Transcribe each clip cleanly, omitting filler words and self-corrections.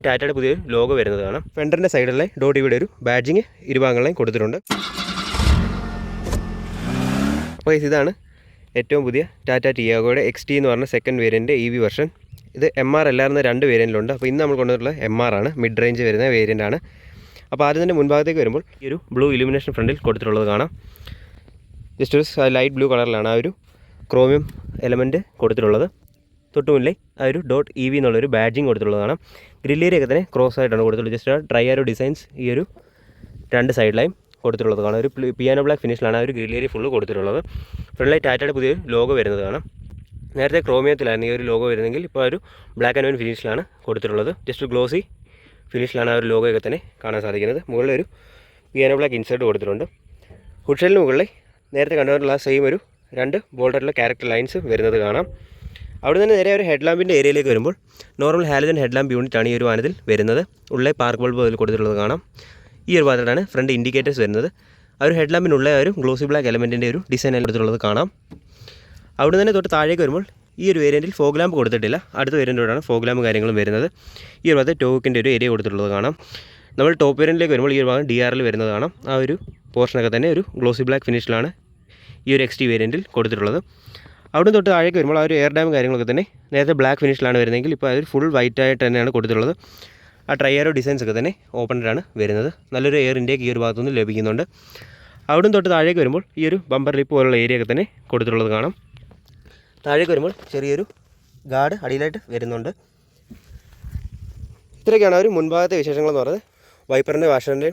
ടാറ്റയുടെ പുതിയൊരു ലോഗോ വരുന്നത് കാണാം. ഫ്രണ്ടിൻ്റെ സൈഡിലെ ഡോട്ട് ഇവിടെ ഒരു ബാഡ്ജിങ് ഇരുഭാഗങ്ങളിലും കൊടുത്തിട്ടുണ്ട്. അപ്പോൾ ഇതാണ് ഏറ്റവും പുതിയ ടാറ്റ ടിയാഗോയുടെ XT എന്ന് പറഞ്ഞ സെക്കൻഡ് വേരിയൻ്റ് EV വെർഷൻ. ഇത് MR അല്ലായിരുന്ന 2 വേരിയൻറ്റിലുണ്ട്. അപ്പോൾ ഇന്ന് നമ്മൾ കൊണ്ടുവന്നിട്ടുള്ള MR ആണ്, മിഡ് റേഞ്ച് വരുന്ന വേരിയൻ്റ് ആണ്. അപ്പോൾ ആദ്യം തന്നെ മുൻഭാഗത്തേക്ക് വരുമ്പോൾ ഈ ഒരു ബ്ലൂ ഇലുമിനേഷൻ ഫ്രണ്ടിൽ കൊടുത്തിട്ടുള്ളത് കാണാം. ജസ്റ്റ് ഒരു ലൈറ്റ് ബ്ലൂ കളറിലാണ് ആ ഒരു ക്രോമിയം എലമെൻറ്റ് കൊടുത്തിട്ടുള്ളത്. തൊട്ടുമുന്നിൽ ആ ഒരു .EV എന്നുള്ളൊരു ബാഡ്ജിങ് കൊടുത്തിട്ടുള്ളത് കാണാം. ഗ്രില്ലേരിയൊക്കെ തന്നെ ക്രോസ് ആയിട്ടാണ് കൊടുത്തിട്ടുള്ളത്. ജസ്റ്റ് ട്രൈ ആരോ ഡിസൈൻസ് ഈ ഒരു 2 സൈഡിലായും കൊടുത്തിട്ടുള്ളത് കാണാം. ഒരു പിയാനോ ബ്ലാക്ക് ഫിനിഷിലാണ് ആ ഒരു ഗ്രില്ലേരി ഫുള്ള് കൊടുത്തിട്ടുള്ളത്. ഫ്രണ്ടിലായി ടാറ്റയുടെ പുതിയൊരു ലോഗോ വരുന്നത് കാണാം. നേരത്തെ ക്രോമിയത്തിലായിരുന്നു ഈ ഒരു ലോഗോ വരുന്നെങ്കിൽ ഇപ്പോൾ ഒരു ബ്ലാക്ക് ആൻഡ് വൈറ്റ് ഫിനിഷിലാണ് കൊടുത്തിട്ടുള്ളത്. ജസ്റ്റ് ഗ്ലോസി ഫിനിഷിലാണ് ആ ഒരു ലോഗോയൊക്കെ തന്നെ കാണാൻ സാധിക്കുന്നത്. മുകളിലൊരു പിയാനോ ബ്ലാക്ക് ഇൻസേർട്ട് കൊടുത്തിട്ടുണ്ട്. ഹുഡ്ഷെല്ലിന് മുകളിൽ നേരത്തെ കണ്ടുകൊണ്ടുള്ള സെയിം ഒരു 2 ബോൾഡായിട്ടുള്ള ക്യാരക്ടർ ലൈൻസ് വരുന്നത് കാണാം. അവിടെ നിന്ന് നേരെ ഒരു ഹെഡ് ലാമ്പിൻ്റെ ഏരിയയിലേക്ക് വരുമ്പോൾ നോർമൽ ഹാലജൻ ഹെഡ് ലാമ്പ് യൂണിറ്റാണ് ഈ ഒരു വാഹനത്തിൽ വരുന്നത്. ഉള്ളിൽ പാർക്ക് ബൾബ് അതിൽ കൊടുത്തിട്ടുള്ളത് കാണാം. ഈ ഒരു ഭാഗത്താണ് ഫ്രണ്ട് ഇൻഡിക്കേറ്റേഴ്സ് വരുന്നത്. ആ ഒരു ഹെഡ് ലാമ്പിനുള്ള ഒരു ഗ്ലോസി ബ്ലാക്ക് എലമെൻറ്റിൻ്റെ ഒരു ഡിസൈൻ കൊടുത്തിട്ടുള്ളത് കാണാം. അവിടെ നിന്ന് തൊട്ട് താഴേക്ക് വരുമ്പോൾ ഈ ഒരു വേരിയൻറ്റിൽ ഫോഗ് ലാമ്പ് കൊടുത്തിട്ടില്ല. അടുത്ത വേരിയൻറ്റോടാണ് ഫോഗ് ലാമ്പ് കാര്യങ്ങളും വരുന്നത്. ഈ ഒരു ഭാഗത്ത് ടോക്കിൻ്റെ ഒരു ഏരിയ കൊടുത്തിട്ടുള്ളത് കാണാം. നമ്മൾ ടോപ്പ് വേരിയൻറ്റിലേക്ക് വരുമ്പോൾ ഈ ഒരു ഭാഗം DRL വരുന്നത് കാണാം. ആ ഒരു പോർഷനൊക്കെ തന്നെ ഒരു ഗ്ലോസി ബ്ലാക്ക് ഫിനിഷിലാണ് ഈ ഒരു XT വേരിയൻറ്റിൽ കൊടുത്തിട്ടുള്ളത്. അവിടെ തൊട്ട് താഴേക്ക് വരുമ്പോൾ ആ ഒരു എയർ ഡാം കാര്യങ്ങളൊക്കെ തന്നെ നേരത്തെ ബ്ലാക്ക് ഫിനിഷിലാണ് വരുന്നതെങ്കിൽ ഇപ്പോൾ അതൊരു ഫുൾ വൈറ്റ് ആയിട്ട് തന്നെയാണ് കൊടുത്തിട്ടുള്ളത്. ആ ട്രൈയാരോ ഡിസൈൻസ് ഒക്കെ തന്നെ ഓപ്പണിലാണ് വരുന്നത്. നല്ലൊരു എയർ ഇൻടേക്ക് ഈ ഒരു ഭാഗത്തുനിന്ന് ലഭിക്കുന്നുണ്ട്. അവിടെ തൊട്ട് താഴേക്ക് വരുമ്പോൾ ഈ ഒരു ബമ്പർ ലിപ്പ് പോലുള്ള ഏരിയ ഒക്കെ തന്നെ കൊടുത്തിട്ടുള്ളത് കാണാം. താഴേക്ക് വരുമ്പോൾ ചെറിയൊരു ഗാർഡ് അടിയിലായിട്ട് വരുന്നുണ്ട്. ഇത്രയൊക്കെയാണ് ഒരു മുൻഭാഗത്തെ വിശേഷങ്ങളെന്ന് പറയുന്നത്. വൈപ്പറിൻ്റെ വാഷറിൻ്റെ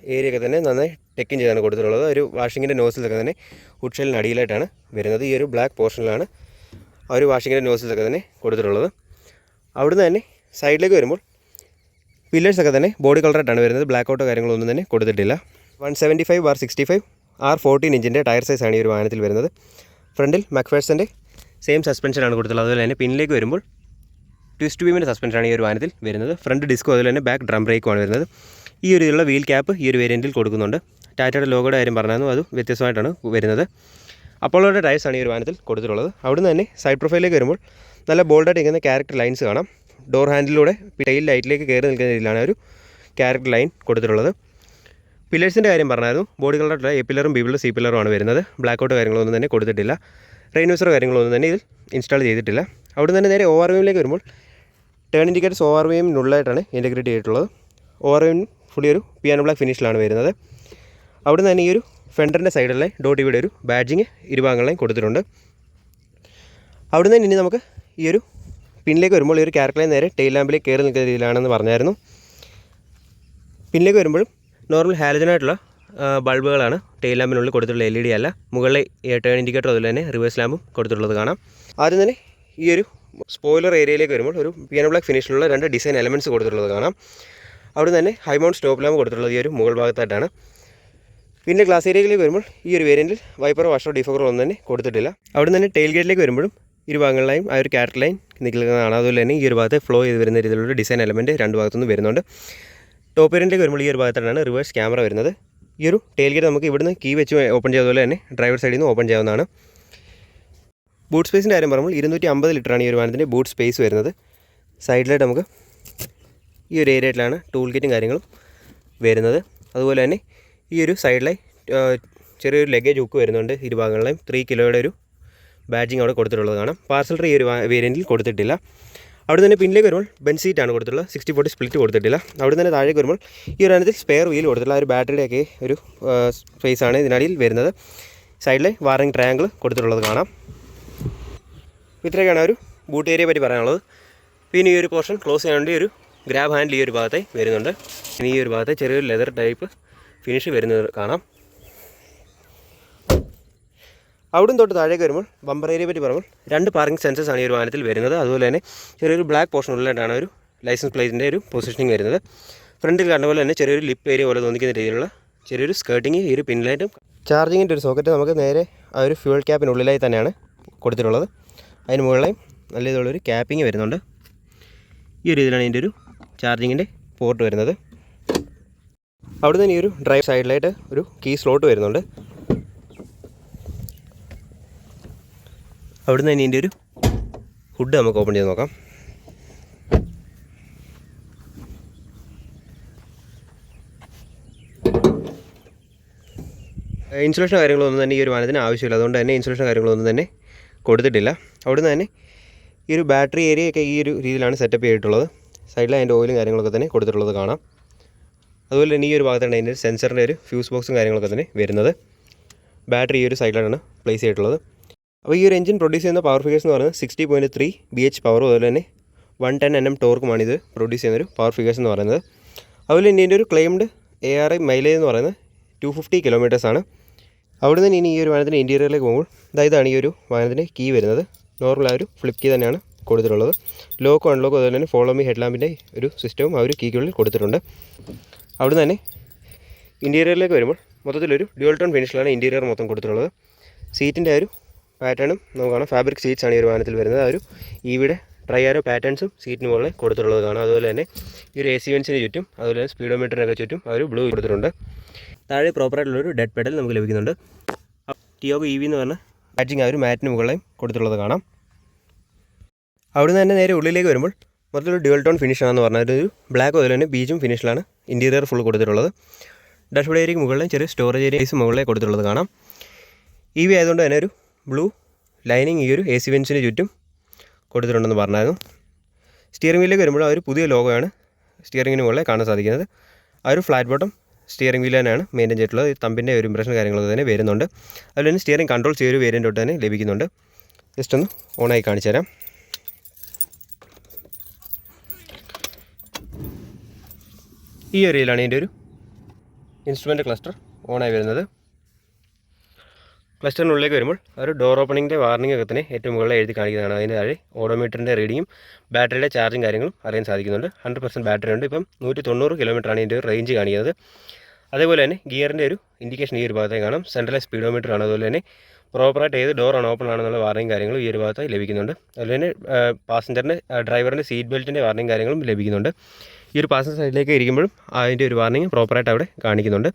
ഏരിയ ഒക്കെ തന്നെ നന്നായി ടെക്കിൻ ചെയ്താണ് കൊടുത്തിട്ടുള്ളത്. ഒരു വാഷിങ്ങിൻ്റെ നോസിലൊക്കെ തന്നെ ഹുഡ്ഷെല്ലിന് അടിയിലായിട്ടാണ് വരുന്നത്. ഈ ഒരു ബ്ലാക്ക് പോർഷനിലാണ് ആ ഒരു വാഷിങ്ങിൻ്റെ നോസിലൊക്കെ തന്നെ കൊടുത്തിട്ടുള്ളത്. അവിടുന്ന് തന്നെ സൈഡിലേക്ക് വരുമ്പോൾ പില്ലേഴ്സൊക്കെ തന്നെ ബോഡി കളറായിട്ടാണ് വരുന്നത്. ബ്ലാക്ക് ഔട്ടോ കാര്യങ്ങളൊന്നും തന്നെ കൊടുത്തിട്ടില്ല. 175/65 R14 ഇഞ്ചിൻ്റെ ടയർ സൈസാണ് ഈ ഒരു വാഹനത്തിൽ വരുന്നത്. ഫ്രണ്ടിൽ മക്ഫേഴ്സൻ്റെ സെയിം സസ്പെൻഷനാണ് കൊടുത്തിട്ടുള്ളത്. അതുപോലെ തന്നെ പിന്നിലേക്ക് വരുമ്പോൾ ട്വിസ്റ്റ് ബീമിൻ്റെ സസ്പെൻഷനാണ് ഈ ഒരു വാഹനത്തിൽ വരുന്നത്. ഫ്രണ്ട് ഡിസ്കോ അതുപോലെ തന്നെ ബാക്ക് ഡ്രം ബ്രേക്കുമാണ് വരുന്നത്. ഈ ഒരു ഇതിലുള്ള വീൽ ക്യാപ്പ് ഈ ഒരു വേരിയൻറ്റിൽ കൊടുക്കുന്നുണ്ട്. ടാറ്റയുടെ ലോഗോയുടെ കാര്യം പറഞ്ഞായിരുന്നു, അത് വ്യത്യസ്തമായിട്ടാണ് വരുന്നത്. അപ്പോളോയുടെ ടയർസാണ് ഈ ഒരു വാഹനത്തിൽ കൊടുത്തിട്ടുള്ളത്. അവിടുന്ന് തന്നെ സൈഡ് പ്രൊഫൈലിലേക്ക് വരുമ്പോൾ നല്ല ബോൾഡായിട്ട് ഇരിക്കുന്ന ക്യാരക്ടർ ലൈൻസ് കാണാം. ഡോർ ഹാൻഡിലൂടെ ടെയിൽ ലൈറ്റിലേക്ക് കയറി നിൽക്കുന്ന രീതിയിലാണ് ഒരു ക്യാരക്ടർ ലൈൻ കൊടുത്തിട്ടുള്ളത്. പില്ലേഴ്സിൻ്റെ കാര്യം പറഞ്ഞായിരുന്നു. ബോഡി കളറായിട്ടുള്ള A പില്ലറും B പില്ലറും C പില്ലറുമാണ് വരുന്നത്. ബ്ലാക്ക് ഔട്ട് കാര്യങ്ങളൊന്നും തന്നെ കൊടുത്തിട്ടില്ല. റെയിൻവീസറോ കാര്യങ്ങളൊന്നും തന്നെ ഇതിൽ ഇൻസ്റ്റാൾ ചെയ്തിട്ടില്ല. അവിടെ നിന്ന് നേരെ ORVMലേക്ക് വരുമ്പോൾ ടേൺ ഇൻഡിക്കേറ്റേഴ്സ് ORVMനുള്ളതായിട്ടാണ് ഇൻറ്റഗ്രേറ്റ് ചെയ്തിട്ടുള്ളത്. ORVM ഫുള്ളി ഒരു പിയാനോ ബ്ലാക്ക് ഫിനിഷിലാണ് വരുന്നത്. അവിടെ നിന്ന് തന്നെ ഈ ഒരു ഫെൻഡറിൻ്റെ സൈഡിലെ .EVയുടെ ഒരു ബാഡ്ജിങ് ഇരുഭാഗങ്ങളിലും കൊടുത്തിട്ടുണ്ട്. അവിടെ നിന്ന് ഇനി നമുക്ക് ഈ ഒരു പിന്നിലേക്ക് വരുമ്പോൾ ഈ ഒരു ക്യാരക്ടർ ലൈൻ നേരെ ടെയിൽ ലാമ്പിലേക്ക് കയറി നിൽക്കുന്ന രീതിയിലാണെന്ന് പറഞ്ഞായിരുന്നു. പിന്നിലേക്ക് വരുമ്പോഴും നോർമൽ ഹാലജനായിട്ടുള്ള ബൾബുകളാണ് ടെയിൽ ലാമ്പിനുള്ളിൽ കൊടുത്തിട്ടുള്ള LED അല്ല. മുകളിലെ ടേൺ ഇൻഡിക്കേറ്റർ അതുപോലെ തന്നെ റിവേഴ്സ് ലാമ്പും കൊടുത്തിട്ടുള്ളത് കാണാം. ആദ്യം തന്നെ ഈ ഒരു സ്പോയിലർ ഏരിയയിലേക്ക് വരുമ്പോൾ ഒരു പിയാനോ ബ്ലാക്ക് ഫിനിഷിലുള്ള 2 ഡിസൈൻ എലമെൻറ്റ്സ് കൊടുത്തിട്ടുള്ളത് കാണാം. അവിടെ തന്നെ ഹൈ മൗണ്ട് സ്റ്റോപ്പ് ലാമ്പ് കൊടുത്തിട്ടുള്ളത് ഈ ഒരു മുകൾ ഭാഗത്തായിട്ടാണ്. പിന്നെ ഗ്ലാസ് ഏരിയയിലേക്ക് വരുമ്പോൾ ഈ ഒരു വേരിയൻറ്റിൽ വൈപ്പറോ വാഷറോ ഡിഫോഗറോ ഒന്നും തന്നെ കൊടുത്തിട്ടില്ല. അവിടെ തന്നെ ടെയിൽ ഗേറ്റിലേക്ക് വരുമ്പോഴും ഇരുഭാഗങ്ങളിലായും ആ ഒരു ക്യാരക്ടർ ലൈൻ നിൽക്കുന്നതാണ്. അതുപോലെ തന്നെ ഈ ഒരു ഭാഗത്ത് ഫ്ലോ ചെയ്ത് വരുന്ന രീതിയിലുള്ള ഡിസൈൻ എലമെൻറ്റ് 2 ഭാഗത്തുനിന്ന് വരുന്നുണ്ട്. ടോപ്പ് വേരിയൻറ്റിലേക്ക് വരുമ്പോൾ ഈ ഒരു ഭാഗത്തായിട്ടാണ് റിവേഴ്സ് ക്യാമറ വരുന്നത്. ഈ ഒരു ടെയിൽ ഗേറ്റ് നമുക്ക് ഇവിടുന്ന് കീ വെച്ച് ഓപ്പൺ ചെയ്തതുപോലെ തന്നെ ഡ്രൈവർ സൈഡിൽ നിന്ന് ഓപ്പൺ ചെയ്യാവുന്നതാണ്. ബൂട്ട് സ്പേസിൻ്റെ കാര്യം പറയുമ്പോൾ 250 ലിറ്ററാണ് ഈ ഒരു വാഹനത്തിൻ്റെ ബൂട്ട് സ്പേസ് വരുന്നത്. സൈഡിലായിട്ട് നമുക്ക് ഈ ഒരു ഏരിയയിലാണ് ടൂൾ കിറ്റും കാര്യങ്ങളും വരുന്നത്. അതുപോലെ തന്നെ ഈ ഒരു സൈഡിലെ ചെറിയൊരു ലഗേജ് ഹുക്ക് വരുന്നുണ്ട്. ഇരുഭാഗങ്ങളിലെയും 3 കിലോയുടെ ഒരു ബാഡ്ജിങ് അവിടെ കൊടുത്തിട്ടുള്ളത് കാണാം. പാർസൽ ഈ ഒരു വേരിയൻറ്റിൽ കൊടുത്തിട്ടില്ല. അവിടെ തന്നെ പിന്നിലേക്ക് വരുമ്പോൾ ബെഞ്ച് സീറ്റാണ് കൊടുത്തിട്ടുള്ളത്. 60/40 സ്പ്ലിറ്റ് കൊടുത്തിട്ടില്ല. അവിടെ തന്നെ താഴേക്ക് വരുമ്പോൾ ഈ ഒരു അതിനകത്ത് സ്പെയർ വീൽ കൊടുത്തിട്ടുള്ള ആ ഒരു ബാറ്ററിയുടെയൊക്കെ ഒരു സ്പേസാണ് ഇതിനടിയിൽ വരുന്നത്. സൈഡിലെ വാറിംഗ് ട്രയാങ്കിൾ കൊടുത്തിട്ടുള്ളത് കാണാം. ഇത്രയൊക്കെയാണ് ഒരു ബൂട്ട് ഏരിയയെ പറ്റി പറയാനുള്ളത്. പിന്നെ ഈ ഒരു പോർഷൻ ക്ലോസ് ചെയ്യാൻ വേണ്ടി ഒരു ഗ്രാബ് ഹാൻഡിൽ ഈ ഒരു ഭാഗത്തെ വരുന്നുണ്ട്. ഇനി ഈ ഒരു ഭാഗത്തെ ചെറിയൊരു ലെതർ ടൈപ്പ് ഫിനിഷ് വരുന്നത് കാണാം. അവിടും തൊട്ട് താഴേക്ക് വരുമ്പോൾ ബമ്പർ ഏരിയയെ പറ്റി പറയുമ്പോൾ 2 പാർക്കിംഗ് സെൻസേഴ്സാണ് ഈ ഒരു വാഹനത്തിൽ വരുന്നത്. അതുപോലെ തന്നെ ചെറിയൊരു ബ്ലാക്ക് പോർഷൻ ഉള്ളിലായിട്ടാണ് ഒരു ലൈസൻസ് പ്ലേറ്റിൻ്റെ ഒരു പൊസിഷനിങ് വരുന്നത്. ഫ്രണ്ടിൽ കണ്ട പോലെ തന്നെ ചെറിയൊരു ലിപ്പ് ഏരിയ പോലെ തോന്നിക്കുന്ന രീതിയിലുള്ള ചെറിയൊരു സ്കേർട്ടിങ് ഈ ഒരു പിന്നിലായിട്ടും. ചാർജിങ്ങിൻ്റെ ഒരു സോക്കറ്റ് നമുക്ക് നേരെ ആ ഒരു ഫ്യൂൾ ക്യാപ്പിനുള്ളിലായി തന്നെയാണ് കൊടുത്തിട്ടുള്ളത്. അതിന് മുകളിലായി നല്ല രീതിയിലുള്ളൊരു ക്യാപ്പിങ് വരുന്നുണ്ട്. ഈ ഒരു ഇതിലാണ് ഇതിൻ്റെ ഒരു ചാർജിങ്ങിൻ്റെ പോർട്ട് വരുന്നത്. അവിടെ നിന്ന് ഈ ഒരു ഡ്രൈവ് സൈഡിലായിട്ട് ഒരു കീ സ്ലോട്ട് വരുന്നുണ്ട്. അവിടുന്ന് തന്നെ ഇതിൻ്റെ ഒരു ഹുഡ് നമുക്ക് ഓപ്പൺ ചെയ്ത് നോക്കാം. ഇൻസുലേഷൻ കാര്യങ്ങളൊന്നും തന്നെ ഈ ഒരു വാഹനത്തിന് ആവശ്യമില്ല. അതുകൊണ്ട് തന്നെ ഇൻസുലേഷൻ കാര്യങ്ങളൊന്നും തന്നെ കൊടുത്തിട്ടില്ല. അവിടുന്ന് തന്നെ ഈ ഒരു ബാറ്ററി ഏരിയയൊക്കെ ഈ ഒരു രീതിയിലാണ് സെറ്റപ്പ് ചെയ്തിട്ടുള്ളത്. സൈഡിൽ അതിൻ്റെ ഓയിലും കാര്യങ്ങളൊക്കെ തന്നെ കൊടുത്തിട്ടുള്ളത് കാണാം. അതുപോലെ തന്നെ ഈ ഒരു ഭാഗത്താണ് അതിൻ്റെ സെൻസറിൻ്റെ ഒരു ഫ്യൂസ് ബോക്സും കാര്യങ്ങളൊക്കെ തന്നെ വരുന്നത്. ബാറ്ററി ഈ ഒരു സൈഡിലാണ് പ്ലേസ് ചെയ്തിട്ടുള്ളത്. അപ്പോൾ ഈ ഒരു എഞ്ചിൻ പ്രൊഡ്യൂസ് ചെയ്യുന്ന പവർ ഫിഗേഴ്സ് എന്ന് പറയുന്നത് 60.3 BH പവറും അതുപോലെ തന്നെ 110 Nm ടോർക്കുമാണ് ഇത് പ്രൊഡ്യൂസ് ചെയ്യുന്നൊരു പവർ ഫിഗേഴ്സ് എന്ന് പറയുന്നത്. അതുപോലെ തന്നെ ഇതിൻ്റെ ഒരു ക്ലെയിംഡ് ARI മൈലേജ് എന്ന് പറയുന്നത് 250 km ആണ്. അവിടെ നിന്ന് ഇനി ഈ ഒരു വാഹനത്തിൻ്റെ ഇൻറ്റീരിയറിലേക്ക് പോകുമ്പോൾ ഇതാണ് ഈ ഒരു വാഹനത്തിൻ്റെ കീ വരുന്നത്. നോർമൽ ആ ഒരു ഫ്ലിപ്പ് കീ തന്നെയാണ് കൊടുത്തിട്ടുള്ളത്. ലോക്കോ അൺലോക്കോ അതുപോലെ തന്നെ ഫോളോ മീ ഹെഡ് ലാമ്പിൻ്റെ ഒരു സിസ്റ്റവും ആ ഒരു കീക്കുള്ളിൽ കൊടുത്തിട്ടുണ്ട്. അവിടുന്ന് തന്നെ ഇൻറ്റീരിയറിലേക്ക് വരുമ്പോൾ മൊത്തത്തിലൊരു ഡ്യുവൽ ടോൺ ഫിനിഷിലാണ് ഇൻറ്റീരിയർ മൊത്തം കൊടുത്തിട്ടുള്ളത്. സീറ്റിൻ്റെ ആ ഒരു പാറ്റേണും നമുക്ക് കാണാം. ഫാബ്രിക് സീറ്റ്സ് ആണ് ഈ ഒരു വാഹനത്തിൽ വരുന്നത്. ആ ഒരു ഈവിടെ ട്രൈ ആരോ പാറ്റേൺസും സീറ്റിന് മുകളിൽ കൊടുത്തിട്ടുള്ളത് കാണാം. അതുപോലെ തന്നെ ഈ ഒരു AC വെൻസിന് ചുറ്റും അതുപോലെ തന്നെ സ്പീഡോമീറ്ററിനൊക്കെ ചുറ്റും ആ ഒരു ബ്ലൂ കൊടുത്തിട്ടുണ്ട്. താഴെ പ്രോപ്പറായിട്ടുള്ളൊരു ഡെഡ് പെഡൽ നമുക്ക് ലഭിക്കുന്നുണ്ട്. ടിയാഗോ EV എന്ന് പറഞ്ഞ ബാഡ്ജിങ് ആ ഒരു മാറ്റിന് മുകളിലും കൊടുത്തിട്ടുള്ളത് കാണാം. അവിടുന്ന് തന്നെ നേരെ ഉള്ളിലേക്ക് വരുമ്പോൾ മൊത്തത്തിലൊരു ഡ്യുവൽ ടോൺ ഫിനിഷാണെന്ന് പറഞ്ഞാൽ ഒരു ബ്ലാക്ക് അതുപോലെ തന്നെ ബീജും ഫിനിഷിലാണ് ഇൻറ്റീരിയർ ഫുൾ കൊടുത്തിട്ടുള്ളത്. ഡാഷ്ബോർഡ് ഏരിയയ്ക്ക് മുകളിലും ചെറിയ സ്റ്റോറേജ് ഏരിയസ് മുകളിലേ കൊടുത്തിട്ടുള്ളത് കാണാം. EV ആയതുകൊണ്ട് തന്നെ ഒരു ബ്ലൂ ലൈനിങ് ഈ ഒരു AC വെൻസിന് ചുറ്റും കൊടുത്തിട്ടുണ്ടെന്ന് പറഞ്ഞായിരുന്നു. സ്റ്റിയറിംഗ് വീലിലേക്ക് വരുമ്പോൾ ആ ഒരു പുതിയ ലോഗോയാണ് സ്റ്റിയറിംഗിന് മുകളിൽ കാണാൻ സാധിക്കുന്നത്. ആ ഒരു ഫ്ലാറ്റ് ബോട്ടം സ്റ്റിയറിംഗ് വീൽ തന്നെയാണ് മെയിൻറ്റെയിൻ ചെയ്തിട്ടുള്ളത്. തമ്പിൻ്റെ ഒരു ഇംപ്രഷൻ കാര്യങ്ങളൊക്കെ തന്നെ വരുന്നുണ്ട്. അതുപോലെ തന്നെ സ്റ്റിയറിംഗ് കൺട്രോൾസ് ഈ ഒരു വേരിയൻ്റ് തൊട്ട് തന്നെ ലഭിക്കുന്നുണ്ട്. ജസ്റ്റ് ഒന്ന് ഓണായി കാണിച്ചു തരാം. ഈ ഏരിയയിലാണ് ഇതിൻ്റെ ഒരു ഇൻസ്ട്രുമെൻ്റ് ക്ലസ്റ്റർ ഓണായി വരുന്നത്. ക്ലസ്റ്ററിനുള്ളിലേക്ക് വരുമ്പോൾ ഒരു ഡോർ ഓപ്പണിങ്ങിൻ്റെ വാർണിംഗ് ഒക്കെ തന്നെ ഏറ്റവും മുകളിൽ എഴുതി കാണിക്കുന്നതാണ്. അതിൻ്റെ താഴെ ഓഡോമീറ്ററിൻ്റെ റീഡിങ്ങും ബാറ്ററിയുടെ ചാർജിങ് കാര്യങ്ങളും അറിയാൻ സാധിക്കുന്നുണ്ട്. 100% ബാറ്ററി ഉണ്ട്. ഇപ്പം 190 km ആണ് ഇതിൻ്റെ റേഞ്ച് കാണിക്കുന്നത്. അതേപോലെ തന്നെ ഗിയറിൻ്റെ ഒരു ഇൻഡിക്കേഷൻ ഈ ഒരു ഭാഗത്തേക്ക് കാണാം. സെൻട്രലൈസ് സ്പീഡോമീറ്റർ ആണ്. അതുപോലെ തന്നെ പ്രോപ്പറായിട്ട് ഏത് ഡോറാണ് ഓപ്പൺ ആണെന്നുള്ള വാർണിംഗ് കാര്യങ്ങളും ഈ ഒരു ഭാഗത്തായി ലഭിക്കുന്നുണ്ട്. അതുപോലെ തന്നെ പാസഞ്ചറിൻ്റെ ഡ്രൈവറിൻ്റെ സീറ്റ് ബെൽറ്റിൻ്റെ വാർണിംഗ് കാര്യങ്ങളും ലഭിക്കുന്നുണ്ട്. ഈ ഒരു പാസഞ്ചർ സൈഡിലേക്ക് ഇരിക്കുമ്പോഴും അതിൻ്റെ ഒരു വാർണിംഗ് പ്രോപ്പറായിട്ട് അവിടെ കാണിക്കുന്നുണ്ട്.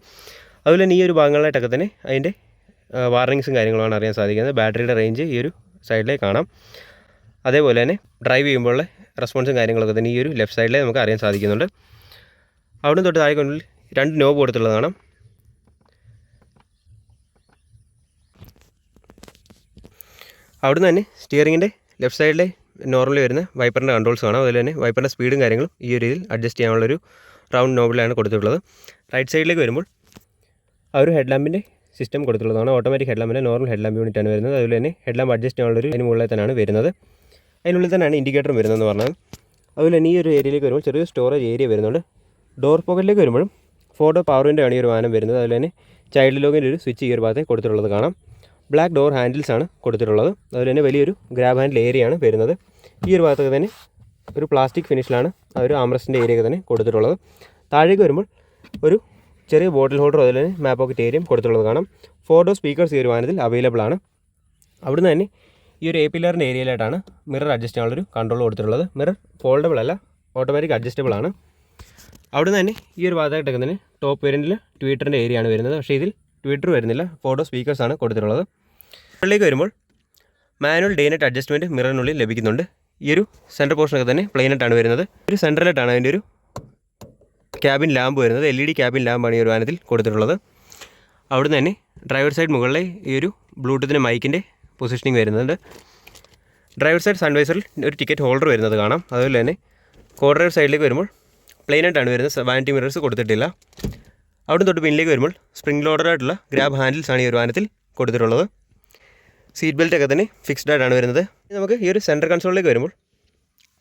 അതുപോലെ തന്നെ ഈ ഒരു ഭാഗങ്ങളിലായിട്ടൊക്കെ തന്നെ അതിൻ്റെ വാർണിങ്സും കാര്യങ്ങളുമാണ് അറിയാൻ സാധിക്കുന്നത്. ബാറ്ററിയുടെ റേഞ്ച് ഈ ഒരു സൈഡിലേക്ക് കാണാം. അതേപോലെ തന്നെ ഡ്രൈവ് ചെയ്യുമ്പോഴുള്ള റെസ്പോൺസും കാര്യങ്ങളൊക്കെ തന്നെ ഈ ഒരു ലെഫ്റ്റ് സൈഡിലെ നമുക്ക് അറിയാൻ സാധിക്കുന്നുണ്ട്. അവിടുന്ന് തൊട്ട് താഴെ കൊണ്ടിൽ 2 നോബ് കൊടുത്തുള്ളത് കാണാം. അവിടുന്ന് തന്നെ സ്റ്റിയറിങ്ങിൻ്റെ ലെഫ്റ്റ് സൈഡിലെ നോർമലി വരുന്ന വൈപ്പറിൻ്റെ കൺട്രോൾസ് കാണാം. അതുപോലെ തന്നെ വൈപ്പറിൻ്റെ സ്പീഡും കാര്യങ്ങളും ഈ ഒരു രീതിയിൽ അഡ്ജസ്റ്റ് ചെയ്യാനുള്ളൊരു റൗണ്ട് നോബിലാണ് കൊടുത്തിട്ടുള്ളത്. റൈറ്റ് സൈഡിലേക്ക് വരുമ്പോൾ ആ ഒരു ഹെഡ് ലാമ്പിൻ്റെ സിസ്റ്റം കൊടുത്തിട്ടുള്ളതാണ്. ഓട്ടോമാറ്റിക് ഹെഡ് ലാമ്പിൻ്റെ നോർമൽ ഹെഡ് ലാമ്പ് യൂണിറ്റാണ് വരുന്നത്. അതുപോലെ തന്നെ ഹെഡ് ലാമ്പ് അഡ്ജസ്റ്റ് ചെയ്യാനുള്ളൊരു അതിന് മുകളിൽ തന്നെയാണ് വരുന്നത്. അതിനുള്ളിൽ തന്നെയാണ് ഇൻഡിക്കേറ്ററും വരുന്നതെന്ന് പറഞ്ഞാൽ. അതുപോലെ തന്നെ ഈ ഒരു ഏരിയയിലേക്ക് വരുമ്പോൾ ചെറിയൊരു സ്റ്റോറേജ് ഏരിയ വരുന്നുണ്ട്. ഡോർ പോക്കറ്റിലേക്ക് വരുമ്പോഴും 4 ഡോർ പവർ വിൻഡോ ആണ് ഈ ഒരു വാഹനം വരുന്നത്. അതുപോലെ തന്നെ ചൈൽഡ് ലോക്കിൻ്റെ ഒരു സ്വിച്ച് ഈ ഒരു ഭാഗത്തേക്ക് കൊടുത്തിട്ടുള്ളത് കാണാം. ബ്ലാക്ക് ഡോർ ഹാൻഡിൽസ് ആണ് കൊടുത്തിട്ടുള്ളത്. അതുപോലെ തന്നെ വലിയൊരു ഗ്രാബ് ഹാൻഡിൽ ഏരിയയാണ് വരുന്നത്. ഈ ഒരു ഭാഗത്തൊക്കെ തന്നെ ഒരു പ്ലാസ്റ്റിക് ഫിനിഷിലാണ് ആ ഒരു ആംറസ്റ്റിൻ്റെ ഏരിയയൊക്കെ തന്നെ കൊടുത്തിട്ടുള്ളത്. താഴേക്ക് വരുമ്പോൾ ഒരു ചെറിയ ബോട്ടിൽ ഹോൾഡർ അതുപോലെ തന്നെ മാപ്പ് പോക്കറ്റ് ഏരിയയും കൊടുത്തിട്ടുള്ളത് കാണാം. 4 ഡോർ സ്പീക്കേഴ്സ് ഈ ഒരു വാഹനത്തിൽ അവൈലബിൾ ആണ്. അവിടുന്ന് തന്നെ ഈ ഒരു APLറിൻ്റെ ഏരിയയിലായിട്ടാണ് മിറർ അഡ്ജസ്റ്റ് ചെയ്യാനുള്ളൊരു കൺട്രോൾ കൊടുത്തിട്ടുള്ളത്. മിറർ ഫോൾഡബിൾ അല്ല, ഓട്ടോമാറ്റിക് അഡ്ജസ്റ്റബിൾ ആണ്. അവിടുന്ന് തന്നെ ഈ ഒരു ഭാഗത്തായിട്ടൊക്കെ തന്നെ ടോപ്പ് വേരിയൻറ്റിൽ ട്വീറ്ററിൻ്റെ ഏരിയ ആണ് വരുന്നത്. പക്ഷേ ഇതിൽ ട്വീറ്റർ വരുന്നില്ല, 4 ഡോർ സ്പീക്കേഴ്സാണ് കൊടുത്തിട്ടുള്ളത്. മുകളിലേക്ക് വരുമ്പോൾ മാനുവൽ ഡേ നൈറ്റ് അഡ്ജസ്റ്റ്മെൻറ്റ് മിററിനുള്ളിൽ ലഭിക്കുന്നുണ്ട്. ഈ ഒരു സെൻറ്റർ പോർഷനൊക്കെ തന്നെ പ്ലെയിനായിട്ടാണ് വരുന്നത്. ഒരു സെൻട്രലായിട്ടാണ് അതിൻ്റെ ഒരു ക്യാബിൻ ലാമ്പ് വരുന്നത്. LED ക്യാബിൻ ലാമ്പാണ് ഈ ഒരു വാഹനത്തിൽ കൊടുത്തിട്ടുള്ളത്. അവിടുന്ന് തന്നെ ഡ്രൈവർ സൈഡ് മുകളിലെ ഈ ഒരു ബ്ലൂടൂത്തിൻ്റെ മൈക്കിൻ്റെ പൊസിഷനിങ് വരുന്നുണ്ട്. ഡ്രൈവർ സൈഡ് സൺവൈസറിൽ ഒരു ടിക്കറ്റ് ഹോൾഡർ വരുന്നത് കാണാം. അതുപോലെ തന്നെ കോ ഡ്രൈവർ സൈഡിലേക്ക് വരുമ്പോൾ പ്ലെയിനായിട്ടാണ് വരുന്നത്. വാനിറ്റി മിറേഴ്സ് കൊടുത്തിട്ടില്ല. അവിടുന്ന് തൊട്ട് പിന്നിലേക്ക് വരുമ്പോൾ സ്പ്രിംഗ് ലോഡറായിട്ടുള്ള ഗ്രാബ് ഹാൻഡിൽസാണ് ഈ ഒരു വാഹനത്തിൽ കൊടുത്തിട്ടുള്ളത്. സീറ്റ് ബെൽറ്റൊക്കെ തന്നെ ഫിക്സ്ഡ് ആയിട്ടാണ് വരുന്നത്. നമുക്ക് ഈ ഒരു സെൻറ്റർ കൺസോളിലേക്ക് വരുമ്പോൾ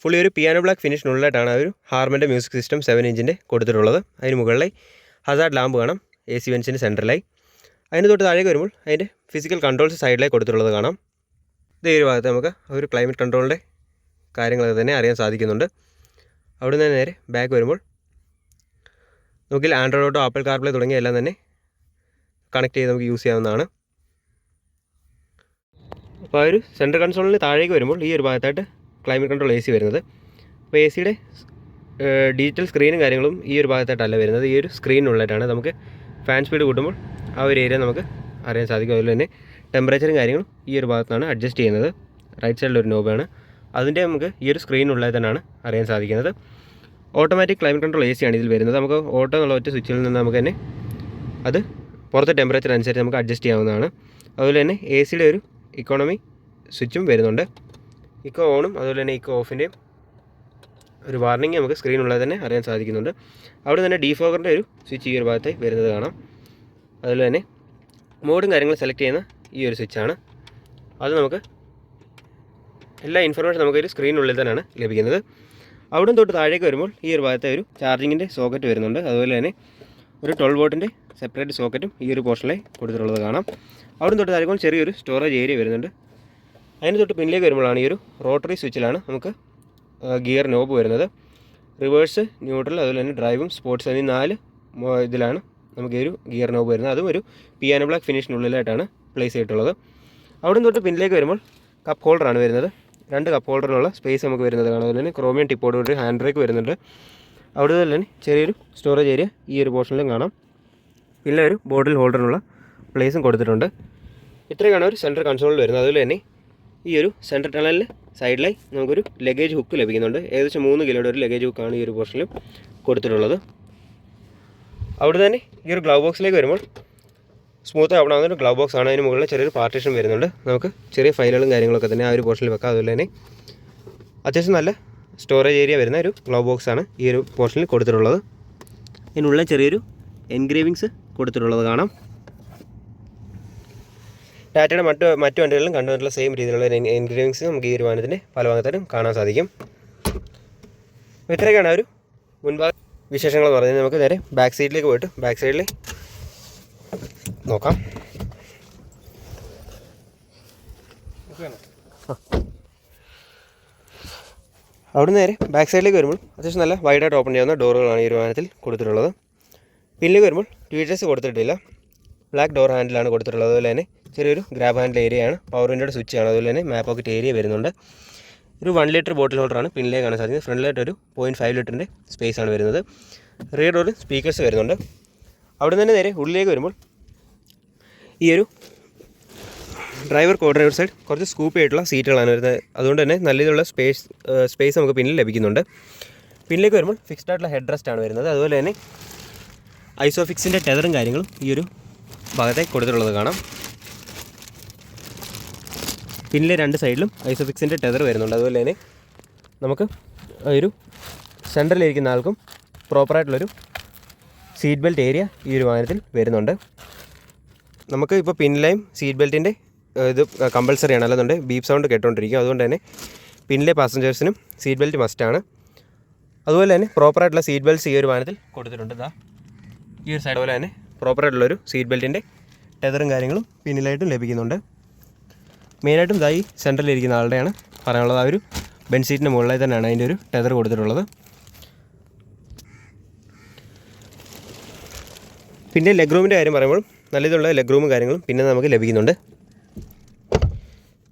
ഫുള്ളി ഒരു പിയാനോ ബ്ലാക്ക് ഫിനിഷിനുള്ളിലായിട്ടാണ് ആ ഒരു ഹാർമൻ്റെ മ്യൂസിക് സിസ്റ്റം 7 ഇഞ്ചിൻ്റെ കൊടുത്തിട്ടുള്ളത്. അതിന് മുകളിലായി ഹസാർഡ് ലാമ്പ് കാണാം AC വെൻസിൻ്റെ സെൻറ്ററിലായി. അതിന് തൊട്ട് താഴേക്ക് വരുമ്പോൾ അതിൻ്റെ ഫിസിക്കൽ കൺട്രോൾസ് സൈഡിലായി കൊടുത്തിട്ടുള്ളത് കാണാം. ഇതേ ഒരു ഭാഗത്ത് നമുക്ക് ഒരു ക്ലൈമറ്റ് കൺട്രോളിൻ്റെ കാര്യങ്ങളൊക്കെ തന്നെ അറിയാൻ സാധിക്കുന്നുണ്ട്. അവിടെ നിന്ന് നേരെ ബാക്ക് വരുമ്പോൾ നമുക്കിൽ ആൻഡ്രോയിഡ് ഓട്ടോ, ആപ്പിൾ കാർപ്ലേ തുടങ്ങിയ എല്ലാം തന്നെ കണക്ട് ചെയ്ത് നമുക്ക് യൂസ് ചെയ്യാവുന്നതാണ്. അപ്പോൾ ആ ഒരു സെൻറ്റർ കൺസോളിന് താഴേക്ക് വരുമ്പോൾ ഈ ഒരു ഭാഗത്തായിട്ട് ക്ലൈമറ്റ് കൺട്രോൾ AC വരുന്നത്. അപ്പോൾ ACയുടെ ഡിജിറ്റൽ സ്ക്രീനും കാര്യങ്ങളും ഈ ഒരു ഭാഗത്തായിട്ടല്ല വരുന്നത്. ഈ ഒരു സ്ക്രീനിനുള്ളിലായിട്ടാണ് നമുക്ക് ഫാൻ സ്പീഡ് കൂട്ടുമ്പോൾ ആ ഒരു ഏരിയ നമുക്ക് അറിയാൻ സാധിക്കും. അതുപോലെ തന്നെ ടെമ്പറേച്ചറും കാര്യങ്ങളും ഈ ഒരു ഭാഗത്താണ് അഡ്ജസ്റ്റ് ചെയ്യുന്നത്. റൈറ്റ് സൈഡിലൊരു നോബാണ്. അതിൻ്റെ നമുക്ക് ഈ ഒരു സ്ക്രീനിനുള്ളിൽ തന്നെയാണ് അറിയാൻ സാധിക്കുന്നത്. ഓട്ടോമാറ്റിക് ക്ലൈമറ്റ് കൺട്രോൾ AC ആണ് ഇതിൽ വരുന്നത്. നമുക്ക് ഓട്ടോ എന്നുള്ള ഒറ്റ സ്വിച്ചിൽ നിന്ന് നമുക്ക് തന്നെ അത് പുറത്തെ ടെമ്പറേച്ചർ അനുസരിച്ച് നമുക്ക് അഡ്ജസ്റ്റ് ചെയ്യാവുന്നതാണ്. അതുപോലെ തന്നെ AC-യുടെ ഒരു ഇക്കോണമി സ്വിച്ചും വരുന്നുണ്ട്. ഇക്കോ ഓണും അതുപോലെ തന്നെ ഇക്കോ ഓഫിൻ്റെയും ഒരു വാർണിംഗ് നമുക്ക് സ്ക്രീനുള്ളത് തന്നെ അറിയാൻ സാധിക്കുന്നുണ്ട്. അവിടെ തന്നെ ഡീഫോഗറിൻ്റെ ഒരു സ്വിച്ച് ഈ ഒരു ഭാഗത്തായി വരുന്നത് കാണാം. അതുപോലെ തന്നെ മോഡും കാര്യങ്ങളും സെലക്ട് ചെയ്യുന്ന ഈ ഒരു സ്വിച്ചാണ്. അത് നമുക്ക് എല്ലാ ഇൻഫർമേഷൻ നമുക്കൊരു സ്ക്രീനുള്ളിൽ തന്നെയാണ് ലഭിക്കുന്നത്. അവിടെ തൊട്ട് താഴേക്ക് വരുമ്പോൾ ഈ ഒരു ഭാഗത്തെ ഒരു ചാർജിങ്ങിൻ്റെ സോക്കറ്റ് വരുന്നുണ്ട്. അതുപോലെ തന്നെ ഒരു 12 വോൾട്ടിൻ്റെ സെപ്പറേറ്റ് സോക്കറ്റും ഈ ഒരു പോർഷനിലായി കൊടുത്തിട്ടുള്ളത് കാണാം. അവിടെ തൊട്ട് താഴേക്കും ചെറിയൊരു സ്റ്റോറേജ് ഏരിയ വരുന്നുണ്ട്. അതിന് തൊട്ട് പിന്നിലേക്ക് വരുമ്പോഴാണ് ഈ ഒരു റോട്ടറി സ്വിച്ചിലാണ് നമുക്ക് ഗിയർ നോബ് വരുന്നത്. റിവേഴ്സ്, ന്യൂട്രൽ, അതുപോലെ തന്നെ ഡ്രൈവും സ്പോർട്സ് എന്നീ 4 ഇതിലാണ് നമുക്ക് ഈ ഒരു ഗിയർ നോബ് വരുന്നത്. അതും ഒരു പിയാനോ ബ്ലാക്ക് ഫിനിഷിനുള്ളിലായിട്ടാണ് പ്ലേസ് ചെയ്തിട്ടുള്ളത്. അവിടെ തൊട്ട് പിന്നിലേക്ക് വരുമ്പോൾ കപ്പ് ഹോൾഡറാണ് വരുന്നത്. 2 കപ്പ് ഹോൾഡറിനുള്ള സ്പേസ് നമുക്ക് വരുന്നത് കാണാം. അതുപോലെ തന്നെ ക്രോമിയം ടിപ്പോട് ഒരു ഹാൻഡ് ബ്രേക്ക് വരുന്നുണ്ട്. അവിടെ തന്നെ ചെറിയൊരു സ്റ്റോറേജ് ഏരിയ ഈ ഒരു പോർഷനിലും കാണാം. പിന്നെ ഒരു ബോട്ടിൽ ഹോൾഡറിനുള്ള പ്ലേസും കൊടുത്തിട്ടുണ്ട്. ഇത്രയൊക്കെയാണ് ഒരു സെൻട്രൽ കൺസോളിൽ വരുന്നത്. അതുപോലെ തന്നെ ഈ ഒരു സെൻട്രൽ ടണലിൽ സൈഡിലായി നമുക്കൊരു ലഗേജ് ഹുക്ക് ലഭിക്കുന്നുണ്ട്. ഏകദേശം 3 കിലോയുടെ ഒരു ലഗേജ് ഹുക്കാണ് ഈ ഒരു പോർഷനിലും കൊടുത്തിട്ടുള്ളത്. അവിടെ തന്നെ ഈ ഒരു ഗ്ലൗ ബോക്സിലേക്ക് വരുമ്പോൾ സ്മൂത്ത് അവിടെ ആവുന്ന ഒരു ഗ്ലൗ ബോക്സ് ആണ്. അതിന് മുകളിൽ ചെറിയൊരു പാർട്ടീഷൻ വരുന്നുണ്ട്. നമുക്ക് ചെറിയ ഫയലുകളും കാര്യങ്ങളൊക്കെ തന്നെ ആ ഒരു പോർഷനിൽ വെക്കാം. അതുപോലെ തന്നെ അത്യാവശ്യം നല്ല സ്റ്റോറേജ് ഏരിയ വരുന്ന ഒരു ഗ്ലൗ ബോക്സ് ആണ് ഈ ഒരു പോർഷനിൽ കൊടുത്തിട്ടുള്ളത്. ഇതിനുള്ള ചെറിയൊരു എൻഗ്രേവിങ്സ് കൊടുത്തിട്ടുള്ളത് കാണാം. ടാറ്റയുടെ മറ്റു വണ്ടികളിലും കണ്ടുവന്നിട്ടുള്ള സെയിം രീതിയിലുള്ള എൻഗ്രേവിങ്സ് നമുക്ക് ഈ ഒരു വാഹനത്തിൻ്റെ പല ഭാഗത്തായിട്ടും കാണാൻ സാധിക്കും. അപ്പോൾ ഇത്രയൊക്കെയാണ് ഒരു മുൻഭാഗ വിശേഷങ്ങൾ എന്ന് പറഞ്ഞാൽ നമുക്ക് നേരെ ബാക്ക് സൈഡിലേക്ക് പോയിട്ട് ബാക്ക് സൈഡിൽ നോക്കാം. അവിടെ നേരെ ബാക്ക് സൈഡിലേക്ക് വരുമ്പോൾ അത്യാവശ്യം നല്ല വൈഡായിട്ട് ഓപ്പൺ ചെയ്യാവുന്ന ഡോറുകളാണ് ഈ ഒരു വാഹനത്തിൽ കൊടുത്തിട്ടുള്ളത്. പിന്നിലേക്ക് വരുമ്പോൾ ട്വീറ്റേഴ്സ് കൊടുത്തിട്ടില്ല. ബ്ലാക്ക് ഡോർ ഹാൻഡിലാണ് കൊടുത്തിട്ടുള്ളത്. അതുപോലെ തന്നെ ചെറിയൊരു ഗ്രാബ് ഹാൻഡിൽ ഏരിയയാണ്. പവർ വിൻഡോയുടെ സ്വിച്ചാണ്. അതുപോലെ തന്നെ മാപ്പ് പോക്കറ്റ് ഏരിയ വരുന്നുണ്ട്. ഒരു 1 ലിറ്റർ ബോട്ടിൽ ഹോൾഡറാണ് പിന്നിലേക്ക് കാണാൻ സാധിക്കുന്നത്. ഫ്രണ്ടിലായിട്ട് ഒരു 0.5 ലിറ്ററിൻ്റെ സ്പേസാണ് വരുന്നത്. റിയർ ഡോറിൽ സ്പീക്കേഴ്സ് വരുന്നുണ്ട്. അവിടെ നിന്ന് നേരെ ഉള്ളിലേക്ക് വരുമ്പോൾ ഈ ഒരു ഡ്രൈവർ കോ ഡ്രൈവർ സൈഡ് കുറച്ച് സ്കൂപ്പ് ആയിട്ടുള്ള സീറ്റുകളാണ് വരുന്നത്. അതുകൊണ്ട് തന്നെ നല്ല രീതിയിലുള്ള സ്പേസ് നമുക്ക് പിന്നിൽ ലഭിക്കുന്നുണ്ട്. പിന്നിലേക്ക് വരുമ്പോൾ ഫിക്സ്ഡ് ആയിട്ടുള്ള ഹെഡ് റെസ്റ്റ് ആണ് വരുന്നത്. അതുപോലെ തന്നെ ഐസോഫിക്സിൻ്റെ ടെതറും കാര്യങ്ങളും ഈ ഒരു ഭാഗത്തേക്ക് കൊടുത്തിട്ടുള്ളത് കാണാം. പിന്നിലെ 2 സൈഡിലും ഐസോഫിക്സിൻ്റെ ടെതർ വരുന്നുണ്ട്. അതുപോലെ തന്നെ നമുക്ക് ഒരു സെൻറ്ററിലിരിക്കുന്ന ആൾക്കും പ്രോപ്പറായിട്ടുള്ളൊരു സീറ്റ് ബെൽറ്റ് ഏരിയ ഈ ഒരു വാഹനത്തിൽ വരുന്നുണ്ട്. നമുക്ക് ഇപ്പോൾ പിന്നിലെയും സീറ്റ് ബെൽറ്റിൻ്റെ ഇത് കമ്പൾസറി ആണ്, അല്ലെന്നുണ്ട് ബീപ്പ് സൗണ്ട് കേട്ടുകൊണ്ടിരിക്കും. അതുകൊണ്ട് തന്നെ പിന്നിലെ പാസഞ്ചേഴ്സിനും സീറ്റ് ബെൽറ്റ് മസ്റ്റാണ്. അതുപോലെ തന്നെ പ്രോപ്പറായിട്ടുള്ള സീറ്റ് ബെൽറ്റ്സ് ഈ ഒരു വാഹനത്തിൽ കൊടുത്തിട്ടുണ്ട്. ഈ ഒരു സൈഡ് പോലെ തന്നെ പ്രോപ്പറായിട്ടുള്ളൊരു സീറ്റ് ബെൽറ്റിൻ്റെ ടെതറും കാര്യങ്ങളും പിന്നിലായിട്ടും ലഭിക്കുന്നുണ്ട്. മെയിനായിട്ടും ഈ സെൻറ്ററിലിരിക്കുന്ന ആളുടെയാണ് പറയാനുള്ളത്. ആ ഒരു ബെഞ്ച് സീറ്റിൻ്റെ മുകളിലായി തന്നെയാണ് അതിൻ്റെ ഒരു ടെതർ കൊടുത്തിട്ടുള്ളത്. പിന്നെ ലെഗ് റൂമിൻ്റെ കാര്യം പറയുമ്പോൾ നല്ല ഇതുള്ള ലെഗ് റൂമും കാര്യങ്ങളും പിന്നെ നമുക്ക് ലഭിക്കുന്നുണ്ട്.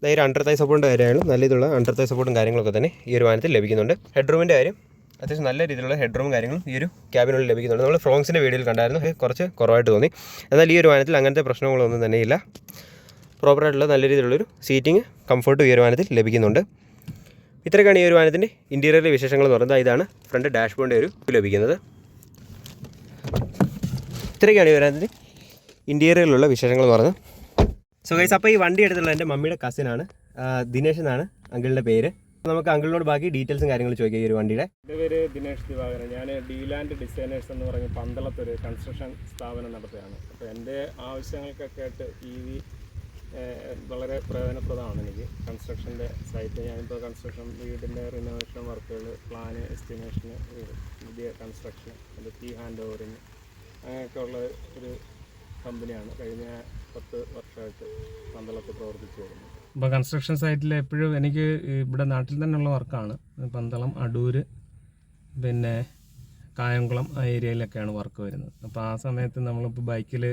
അതായത് അണ്ടർ തൈ സപ്പോർട്ടിൻ്റെ കാര്യമായാലും നല്ല ഇതുള്ള അണ്ടർ തൈ സപ്പോർട്ടും കാര്യങ്ങളൊക്കെ തന്നെ ഈ ഒരു വാഹനത്തിൽ ലഭിക്കുന്നുണ്ട്. ഹെഡ് റൂമിൻ്റെ കാര്യം അത്യാവശ്യം നല്ല രീതിയിലുള്ള ഹെഡ് റൂമും കാര്യങ്ങളും ഈ ഒരു ക്യാബിനുള്ളിൽ ലഭിക്കുന്നുണ്ട്. നമ്മൾ ഫ്രോങ്സിൻ്റെ വീഡിയോയിൽ കണ്ടായിരുന്നു, കുറച്ച് കുറവായിട്ട് തോന്നി. എന്നാൽ ഈ ഒരു വാഹനത്തിൽ അങ്ങനത്തെ പ്രശ്നങ്ങളൊന്നും തന്നെ ഇല്ല. പ്രോപ്പറായിട്ടുള്ള നല്ല രീതിയിലുള്ളൊരു സീറ്റിംഗ് കംഫർട്ടും ഈ ഒരു വാഹനത്തിൽ ലഭിക്കുന്നുണ്ട്. ഇത്രയൊക്കെയാണ് ഈ ഒരു വാഹനത്തിൻ്റെ ഇൻറ്റീരിയറിലെ വിശേഷങ്ങൾ എന്ന് പറയുന്നത്. ഇതാണ് ഫ്രണ്ട് ഡാഷ്ബോർഡിൻ്റെ ഒരു ലഭിക്കുന്നത്. ഇത്രയൊക്കെയാണ് ഈ ഒരു വാഹനത്തിൻ്റെ ഇൻറ്റീരിയറിലുള്ള വിശേഷങ്ങൾ എന്ന് പറയുന്നത്. സോ ഗൈസ്, അപ്പോൾ ഈ വണ്ടി എടുത്തുള്ള എൻ്റെ മമ്മിയുടെ കസിനാണ്, ദിനേഷ് എന്നാണ് അങ്കിളിൻ്റെ പേര്. നമുക്ക് അങ്കിളിനോട് ബാക്കി ഡീറ്റെയിൽസും കാര്യങ്ങളും ചോദിക്കാം ഈ ഒരു വണ്ടിയുടെ. എൻ്റെ പേര് ദിനേഷ് ദിവാകരൻ. ഞാൻ ഡീലാൻഡ് ഡിസൈനേഴ്സ് എന്ന് പറഞ്ഞ് പന്തളത്തൊരു കൺസ്ട്രക്ഷൻ സ്ഥാപനം നടത്തുകയാണ്. അപ്പോൾ എൻ്റെ ആവശ്യങ്ങൾക്കൊക്കെ ആയിട്ട് വളരെ പ്രയോജനപ്രദമാണ് എനിക്ക്. കൺസ്ട്രക്ഷൻ്റെ സൈറ്റ് ഞാനിപ്പോൾ കൺസ്ട്രക്ഷൻ വീടിൻ്റെ റിനോവേഷൻ വർക്കുകൾ, പ്ലാന്, എസ്റ്റിമേഷന്, പുതിയ കൺസ്ട്രക്ഷൻ, അതിൻ്റെ കീ ഹാൻഡ് ഓവറിങ് അങ്ങനെയൊക്കെ ഉള്ള ഒരു കമ്പനിയാണ്. കഴിഞ്ഞ 10 വർഷമായിട്ട് പന്തളത്ത് പ്രവർത്തിച്ചു വരുന്നത്. ഇപ്പോൾ കൺസ്ട്രക്ഷൻ സൈറ്റിൽ എപ്പോഴും എനിക്ക് ഇവിടെ നാട്ടിൽ തന്നെയുള്ള വർക്കാണ്. പന്തളം, അടൂര്, പിന്നെ കായംകുളം ആ ഏരിയയിലൊക്കെയാണ് വർക്ക് വരുന്നത്. അപ്പോൾ ആ സമയത്ത് നമ്മളിപ്പോൾ ബൈക്കിൽ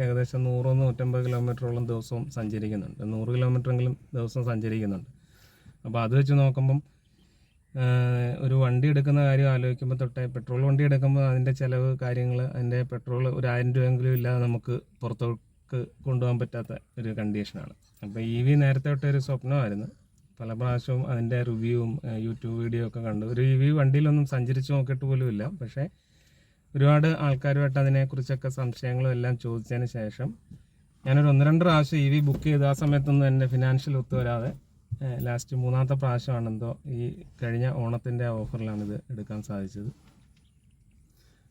ഏകദേശം 100-150 കിലോമീറ്ററോളം ദിവസവും സഞ്ചരിക്കുന്നുണ്ട്. 100 കിലോമീറ്ററെങ്കിലും ദിവസം സഞ്ചരിക്കുന്നുണ്ട്. അപ്പോൾ അത് വെച്ച് നോക്കുമ്പം ഒരു വണ്ടി എടുക്കുന്ന കാര്യം ആലോചിക്കുമ്പോൾ തൊട്ടേ പെട്രോൾ വണ്ടി എടുക്കുമ്പോൾ അതിൻ്റെ ചിലവ് കാര്യങ്ങൾ, അതിൻ്റെ പെട്രോൾ ഒരു 1000 രൂപയെങ്കിലും ഇല്ലാതെ നമുക്ക് പുറത്തോട്ട് കൊണ്ടുപോകാൻ പറ്റാത്ത ഒരു കണ്ടീഷനാണ്. അപ്പോൾ EV നേരത്തെ തൊട്ടേ ഒരു സ്വപ്നമായിരുന്നു. പല പ്രാവശ്യവും അതിൻ്റെ റിവ്യൂവും യൂട്യൂബ് വീഡിയോ ഒക്കെ കണ്ടു. ഒരു EV വണ്ടിയിലൊന്നും സഞ്ചരിച്ച് നോക്കിയിട്ട് പോലും ഇല്ല. പക്ഷേ ഒരുപാട് ആൾക്കാരുമായിട്ട് അതിനെക്കുറിച്ചൊക്കെ സംശയങ്ങളും എല്ലാം ചോദിച്ചതിന് ശേഷം ഞാനൊരു 1-2 പ്രാവശ്യം EV ബുക്ക് ചെയ്ത് ആ സമയത്തൊന്നും എൻ്റെ ഫിനാൻഷ്യൽ ഒത്തു വരാതെ ലാസ്റ്റ് 3-ാമത്തെ പ്രാവശ്യമാണ് എന്തോ ഈ കഴിഞ്ഞ ഓണത്തിൻ്റെ ഓഫറിലാണ് ഇത് എടുക്കാൻ സാധിച്ചത്.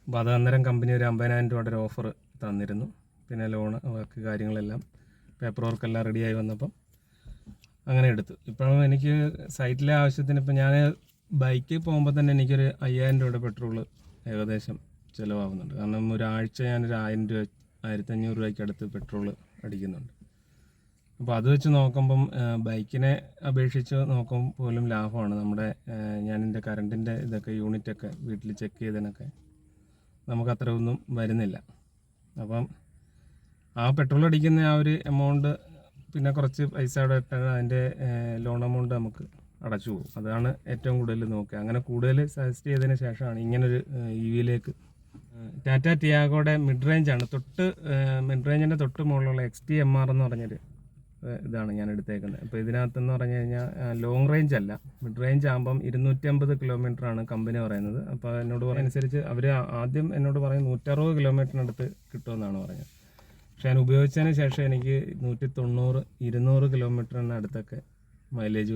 അപ്പോൾ അത് അന്നേരം കമ്പനി ഒരു 50,000 രൂപയുടെ ഒരു ഓഫർ തന്നിരുന്നു. പിന്നെ ലോണ് ബാക്കി കാര്യങ്ങളെല്ലാം പേപ്പർ വർക്കെല്ലാം റെഡിയായി വന്നപ്പം അങ്ങനെ എടുത്തു. ഇപ്പോഴും എനിക്ക് സൈറ്റിലെ ആവശ്യത്തിന് ഇപ്പം ഞാൻ ബൈക്കിൽ പോകുമ്പോൾ തന്നെ എനിക്കൊരു 5,000 രൂപയുടെ പെട്രോൾ ഏകദേശം ചിലവാകുന്നുണ്ട്. കാരണം ഒരാഴ്ച ഞാനൊരു 1,000 രൂപ 1,500 രൂപയ്ക്ക് അടുത്ത് പെട്രോൾ അടിക്കുന്നുണ്ട്. അപ്പോൾ അത് വെച്ച് നോക്കുമ്പം ബൈക്കിനെ അപേക്ഷിച്ച് നോക്കുമ്പോൾ പോലും ലാഭമാണ്. നമ്മുടെ ഞാനെൻ്റെ കറണ്ടിൻ്റെ ഇതൊക്കെ യൂണിറ്റൊക്കെ വീട്ടിൽ ചെക്ക് ചെയ്തതിനൊക്കെ നമുക്ക് അത്ര ഒന്നും വരുന്നില്ല. അപ്പം ആ പെട്രോൾ അടിക്കുന്ന ആ ഒരു എമൗണ്ട് പിന്നെ കുറച്ച് പൈസ അവിടെ ഇട്ടാൽ അതിൻ്റെ ലോൺ എമൗണ്ട് നമുക്ക് അടച്ചു പോകും. അതാണ് ഏറ്റവും കൂടുതൽ നോക്കുക. അങ്ങനെ കൂടുതൽ സജസ്റ്റ് ചെയ്തതിന് ശേഷമാണ് ഇങ്ങനൊരു EVയിലേക്ക് ടാറ്റ ടിയാഗോയുടെ മിഡ് റേഞ്ചാണ്. മിഡ് റേഞ്ചിൻ്റെ തൊട്ട് മുകളിലുള്ള XT-MR എന്ന് പറഞ്ഞൊരു ഇതാണ് ഞാൻ എടുത്തേക്കുന്നത്. അപ്പോൾ ഇതിനകത്തെന്ന് പറഞ്ഞു കഴിഞ്ഞാൽ ലോങ് റേഞ്ച് അല്ല, മിഡ് റേഞ്ച് ആകുമ്പം 250 കിലോമീറ്ററാണ് കമ്പനി പറയുന്നത്. അപ്പോൾ എന്നോട് പറയുന്നതനുസരിച്ച് അവർ ആദ്യം എന്നോട് പറയും 160 കിലോമീറ്ററിനടുത്ത് കിട്ടുമെന്നാണ് പറഞ്ഞത്. പക്ഷേ ഞാൻ ഉപയോഗിച്ചതിന് ശേഷം എനിക്ക് 190-200 കിലോമീറ്ററിനടുത്തൊക്കെ മൈലേജ്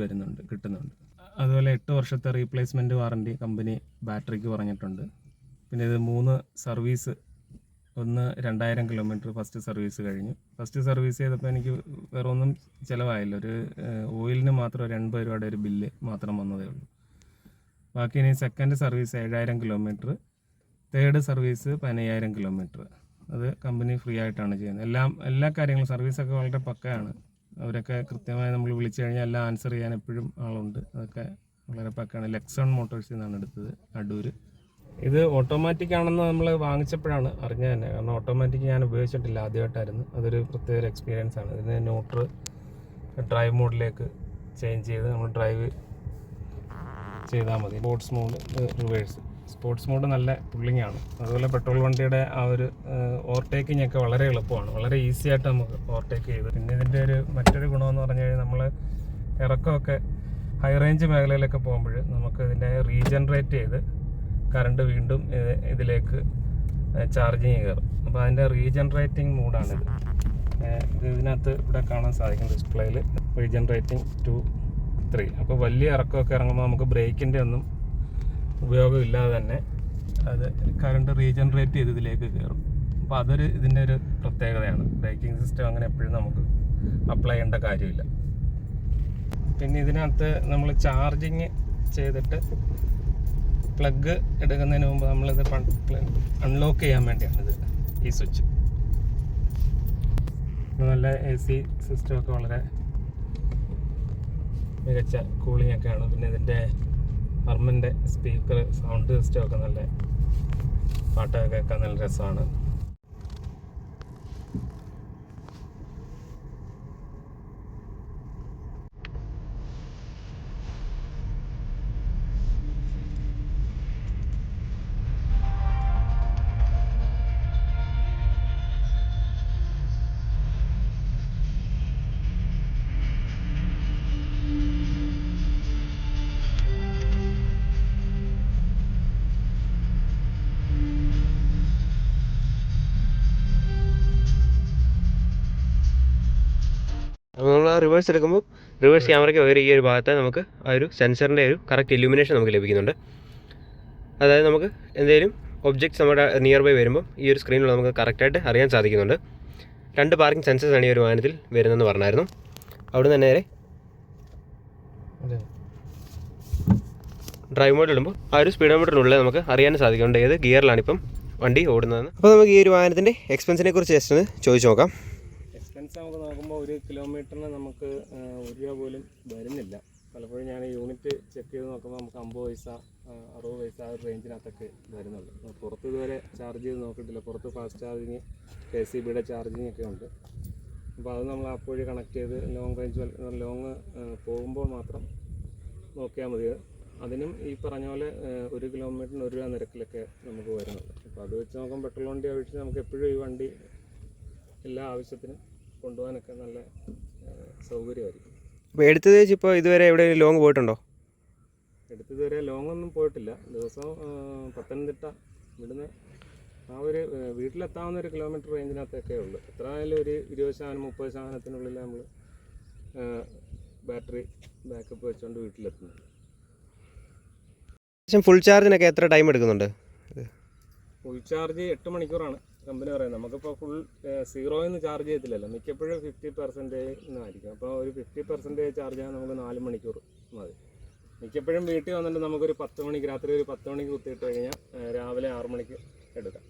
കിട്ടുന്നുണ്ട്. അതുപോലെ 8 വർഷത്തെ റീപ്ലേസ്മെൻറ്റ് വാറണ്ടി കമ്പനി ബാറ്ററിക്ക് പറഞ്ഞിട്ടുണ്ട്. പിന്നെ ഇത് 3 സർവീസ്, ഒന്ന് 2,000 കിലോമീറ്റർ ഫസ്റ്റ് സർവീസ് കഴിഞ്ഞു. ഫസ്റ്റ് സർവീസ് ചെയ്തപ്പോൾ എനിക്ക് വേറെ ഒന്നും ചിലവായില്ല. ഒരു ഓയിലിന് മാത്രം 80 രൂപയുടെ ഒരു ബില്ല് മാത്രം വന്നതേ ഉള്ളൂ. ബാക്കി ഇനി second service 7,000 kilometre, third service 15,000 kilometre. അത് കമ്പനി ഫ്രീ ആയിട്ടാണ് ചെയ്യുന്നത്. എല്ലാ കാര്യങ്ങളും സർവീസൊക്കെ വളരെ പക്കയാണ്. അവരൊക്കെ കൃത്യമായി നമ്മൾ വിളിച്ചു കഴിഞ്ഞാൽ എല്ലാം ആൻസർ ചെയ്യാൻ എപ്പോഴും ആളുണ്ട്. അതൊക്കെ വളരെ പക്കയാണ്. ലെക്സൺ മോട്ടോഴ്സിൽ നിന്നാണ് എടുത്തത്, അടൂർ. ഇത് ഓട്ടോമാറ്റിക് ആണെന്ന് നമ്മൾ വാങ്ങിച്ചപ്പോഴാണ് അറിഞ്ഞത് തന്നെ. കാരണം ഓട്ടോമാറ്റിക് ഞാൻ ഉപയോഗിച്ചിട്ടില്ല, ആദ്യമായിട്ടായിരുന്നു. അതൊരു പ്രത്യേക ഒരു എക്സ്പീരിയൻസ് ആണ്. ഇതിന് ന്യൂട്രൽ ഡ്രൈവ് മോഡിലേക്ക് ചേഞ്ച് ചെയ്ത് നമ്മൾ ഡ്രൈവ് ചെയ്താൽ മതി. Sports mode, reverse. Sports mode നല്ല പുള്ളിങ് ആണ്. അതുപോലെ പെട്രോൾ വണ്ടിയുടെ ആ ഒരു ഓവർടേക്കിംഗ് ഒക്കെ വളരെ എളുപ്പമാണ്. വളരെ ഈസി ആയിട്ട് നമുക്ക് ഓവർടേക്ക് ചെയ്ത്. പിന്നെ ഇതിൻ്റെ മറ്റൊരു ഗുണമെന്ന് പറഞ്ഞു കഴിഞ്ഞാൽ നമ്മൾ ഇറക്കമൊക്കെ ഹൈ റേഞ്ച് മേഖലയിലൊക്കെ പോകുമ്പോൾ നമുക്ക് ഇതിൻ്റെ റീജനറേറ്റ് ചെയ്ത് കറണ്ട് വീണ്ടും ഇതിലേക്ക് ചാർജിങ് കയറും. അപ്പോൾ അതിൻ്റെ റീജനറേറ്റിംഗ് മൂഡാണിത്. ഇതിനകത്ത് ഇവിടെ കാണാൻ സാധിക്കും ഡിസ്പ്ലേയിൽ റീജനറേറ്റിംഗ് 2-3. അപ്പോൾ വലിയ ഇറക്കമൊക്കെ ഇറങ്ങുമ്പോൾ നമുക്ക് ബ്രേക്കിൻ്റെ ഒന്നും ഉപയോഗമില്ലാതെ തന്നെ അത് കറണ്ട് റീജനറേറ്റ് ചെയ്ത് ഇതിലേക്ക് കയറും. അപ്പോൾ ഇതിൻ്റെ ഒരു പ്രത്യേകതയാണ്. ബ്രേക്കിംഗ് സിസ്റ്റം അങ്ങനെ എപ്പോഴും നമുക്ക് അപ്ലൈ ചെയ്യേണ്ട കാര്യമില്ല. പിന്നെ ഇതിനകത്ത് നമ്മൾ ചാർജിങ് ചെയ്തിട്ട് പ്ലഗ് എടുക്കുന്നതിന് മുമ്പ് നമ്മളിത് അൺലോക്ക് ചെയ്യാൻ വേണ്ടിയാണിത്, ഈ സ്വിച്ച്. നല്ല AC സിസ്റ്റമൊക്കെ വളരെ മികച്ച കൂളിംഗ് ഒക്കെയാണ്. പിന്നെ ഇതിൻ്റെ ഹർമൻ്റെ സ്പീക്കർ, സൗണ്ട് സിസ്റ്റമൊക്കെ നല്ല പാട്ടൊക്കെ കേൾക്കാൻ നല്ല രസമാണ്. അപ്പോൾ നമ്മൾ ആ റിവേഴ്സ് എടുക്കുമ്പോൾ റിവേഴ്സ് ക്യാമറയ്ക്ക് പകരം ഈ ഒരു ഭാഗത്ത് നമുക്ക് ആ ഒരു സെൻസറിൻ്റെ ഒരു കറക്റ്റ് ഇല്യൂമിനേഷൻ നമുക്ക് ലഭിക്കുന്നുണ്ട്. അതായത് നമുക്ക് എന്തെങ്കിലും ഒബ്ജക്ട്സ് നമ്മുടെ നിയർ ബൈ വരുമ്പോൾ ഈ ഒരു സ്ക്രീനിൽ നമുക്ക് കറക്റ്റായിട്ട് അറിയാൻ സാധിക്കുന്നുണ്ട്. 2 പാർക്കിംഗ് സെൻസേഴ്സാണ് ഈ ഒരു വാഹനത്തിൽ വരുന്നതെന്ന് പറഞ്ഞായിരുന്നു. അവിടെ നിന്ന് നേരെ ഡ്രൈവ് മോഡ് ഇടുമ്പോൾ ആ ഒരു സ്പീഡോമീറ്ററിനുള്ളിൽ നമുക്ക് അറിയാൻ സാധിക്കുന്നുണ്ട് ഏത് ഗിയറിലാണ് ഇപ്പം വണ്ടി ഓടുന്നതെന്ന്. അപ്പോൾ നമുക്ക് ഈ ഒരു വാഹനത്തിൻ്റെ എക്സ്പെൻസിനെ കുറിച്ച് ജസ്റ്റ് ഒന്ന് ചോദിച്ചു നോക്കാം. എക്സ്പെൻസ് നമുക്ക് നോക്കുമ്പോൾ 1 കിലോമീറ്ററിന് നമുക്ക് 1 രൂപ പോലും വരുന്നില്ല. പലപ്പോഴും ഞാൻ യൂണിറ്റ് ചെക്ക് ചെയ്ത് നോക്കുമ്പോൾ നമുക്ക് 50 പൈസ 60 പൈസ ആ ഒരു റേഞ്ചിനകത്തൊക്കെ വരുന്നുള്ളൂ. പുറത്ത് ഇതുവരെ ചാർജ് ചെയ്ത് നോക്കിയിട്ടില്ല. പുറത്ത് ഫാസ്റ്റ് ചാർജിങ്, KCBയുടെ ചാർജിങ് ഒക്കെ ഉണ്ട്. അപ്പോൾ അത് നമ്മൾ ആപ്പ് വഴി കണക്ട് ചെയ്ത് ലോങ് പോകുമ്പോൾ മാത്രം നോക്കിയാൽ മതി. അതിനും ഈ പറഞ്ഞ പോലെ 1 കിലോമീറ്ററിന് 1 രൂപ നിരക്കിലൊക്കെ നമുക്ക് വരുന്നുള്ളൂ. അപ്പോൾ അത് വെച്ച് നോക്കുമ്പോൾ പെട്രോൾ വണ്ടി അപേക്ഷിച്ച് നമുക്ക് എപ്പോഴും ഈ വണ്ടി എല്ലാ ആവശ്യത്തിനും കൊണ്ടുപോകാനൊക്കെ നല്ല സൗകര്യമായിരിക്കും. അപ്പോൾ എടുത്തത് വെച്ച് ഇപ്പോൾ ഇതുവരെ എവിടെയെങ്കിലും ലോങ് പോയിട്ടുണ്ടോ? എടുത്തതുവരെ ലോങ് ഒന്നും പോയിട്ടില്ല. ദിവസം പത്തനംതിട്ട ഇവിടുന്ന് ആ ഒരു വീട്ടിലെത്താവുന്ന ഒരു കിലോമീറ്റർ റേഞ്ചിനകത്തൊക്കെ ഉള്ളൂ. എത്ര ആയാലും ഒരു 20-30% നമ്മൾ ബാറ്ററി ബാക്കപ്പ് വെച്ചുകൊണ്ട് വീട്ടിലെത്തുന്നു. ഫുൾ ചാർജിനൊക്കെ എത്ര ടൈം എടുക്കുന്നുണ്ട്? ഫുൾ ചാർജ് 8 മണിക്കൂറാണ് കമ്പനി പറയുന്നത്. നമുക്കിപ്പോൾ ഫുൾ 0 എന്ന് ചാർജ് ചെയ്യത്തില്ലല്ലോ, മിക്കപ്പോഴും 50% ആയിരിക്കും. അപ്പോൾ ഒരു 50% ചാർജ് ചെയ്യാൻ നമുക്ക് 4 മണിക്കൂർ മതി. മിക്കപ്പോഴും വീട്ടിൽ വന്നിട്ട് നമുക്കൊരു 10 മണിക്ക്, രാത്രി ഒരു 10 മണിക്ക് കുത്തിയിട്ട് കഴിഞ്ഞാൽ രാവിലെ 6 മണിക്ക് എടുക്കാം.